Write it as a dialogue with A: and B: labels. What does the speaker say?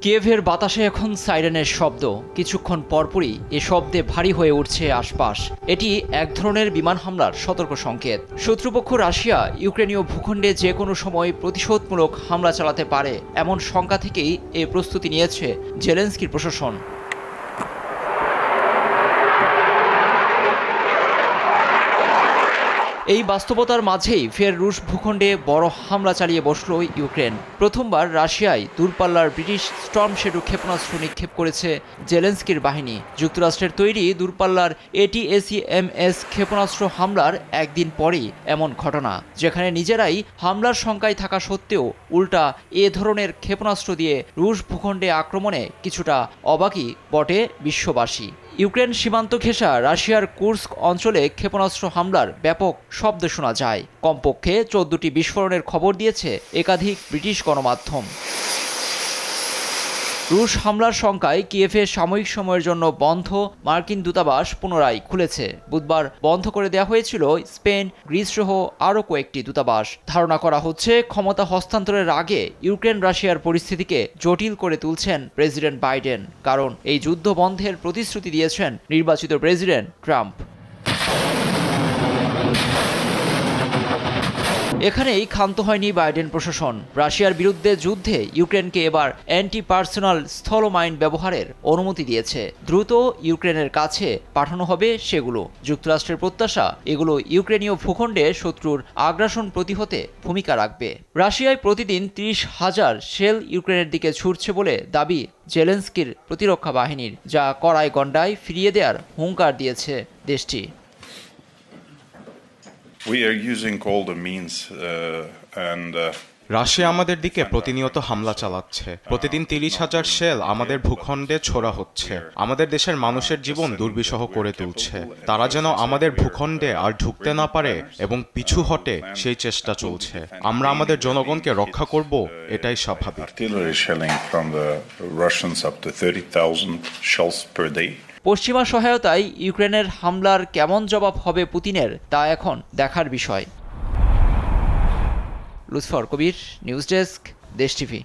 A: কিয়েভের বাতাসে এখন সাইরেনের শব্দ। কিছুক্ষণ পরপরই এ শব্দে ভারী হয়ে উঠছে আশপাশ। এটি এক ধরনের বিমান হামলার সতর্ক সংকেত। শত্রুপক্ষ রাশিয়া ইউক্রেনীয় ভূখণ্ডে যে কোনো সময় প্রতিশোধমূলক হামলা চালাতে পারে এমন শঙ্কা থেকেই এ প্রস্তুতি নিয়েছে জেলেনস্কির প্রশাসন। এই বাস্তবতার মাঝেই ফের রুশ ভূখণ্ডে বড় হামলা চালিয়ে বসল ইউক্রেন। প্রথমবার রাশিয়ায় দূরপাল্লার ব্রিটিশ স্টর্ম শ্যাডো ক্ষেপণাস্ত্র নিক্ষেপ করেছে জেলেনস্কির বাহিনী। যুক্তরাষ্ট্রের তৈরি দূরপাল্লার ATACMS ক্ষেপণাস্ত্র হামলার একদিন পরেই এমন ঘটনা, যেখানে নিজেরাই হামলার শঙ্কায় থাকা সত্ত্বেও উল্টা এ ধরনের ক্ষেপণাস্ত্র দিয়ে রুশ ভূখণ্ডে আক্রমণে কিছুটা অবাকই বটে বিশ্ববাসী। ইউক্রেন সীমান্ত ঘেঁষা রাশিয়ার কুর্স্ক অঞ্চলে ক্ষেপণাস্ত্র হামলার ব্যাপক শব্দ শোনা যায়। কমপক্ষে 14টি বিস্ফোরণের খবর দিয়েছে একাধিক ব্রিটিশ গণমাধ্যম। রুশ হামলার শঙ্কায় কিয়েভে সাময়িক সময়ের জন্য বন্ধ মার্কিন দূতাবাস পুনরায় খুলেছে। বুধবার বন্ধ করে দেওয়া হয়েছিল স্পেন, গ্রিস সহ আরও কয়েকটি দূতাবাস। ধারণা করা হচ্ছে ক্ষমতা হস্তান্তরের আগে ইউক্রেন রাশিয়ার পরিস্থিতিকে জটিল করে তুলছেন প্রেসিডেন্ট বাইডেন, কারণ এই যুদ্ধ বন্ধের প্রতিশ্রুতি দিয়েছেন নির্বাচিত প্রেসিডেন্ট ট্রাম্প। এখানেই ক্ষান্ত হয়নি বাইডেন প্রশাসন। রাশিয়ার বিরুদ্ধে যুদ্ধে ইউক্রেনকে এবার অ্যান্টি পার্সোনাল স্থলমাইন ব্যবহারের অনুমতি দিয়েছে। দ্রুত ইউক্রেনের কাছে পাঠানো হবে সেগুলো। যুক্তরাষ্ট্রের প্রত্যাশা, এগুলো ইউক্রেনীয় ভূখণ্ডে শত্রুর আগ্রাসন প্রতিহতে ভূমিকা রাখবে। রাশিয়ায় প্রতিদিন 30,000 শেল ইউক্রেনের দিকে ছুটছে বলে দাবি জেলেনস্কির প্রতিরক্ষা বাহিনীর, যা কড়াই গণ্ডায় ফিরিয়ে দেওয়ার হুঙ্কার দিয়েছে দেশটি।
B: রাশিয়া আমাদের দিকে প্রতিনিয়ত হামলা চালাচ্ছে। প্রতিদিন 30,000 শেল আমাদের ভূখণ্ডে ছোড়া হচ্ছে। আমাদের দেশের মানুষের জীবন দুর্বিষহ করে তুলছে। তারা যেন আমাদের ভূখণ্ডে আর ঢুকতে না পারে এবং পিছু হটে সেই চেষ্টা চলছে। আমরা আমাদের জনগণকে রক্ষা করব, এটাই স্বাভাবিক।
A: পশ্চিমা সহায়তায় ইউক্রেনের হামলার কেমন জবাব হবে পুতিনের, তা এখন দেখার বিষয়। লুৎফর কবির, নিউজ ডেস্ক, দেশ টিভি।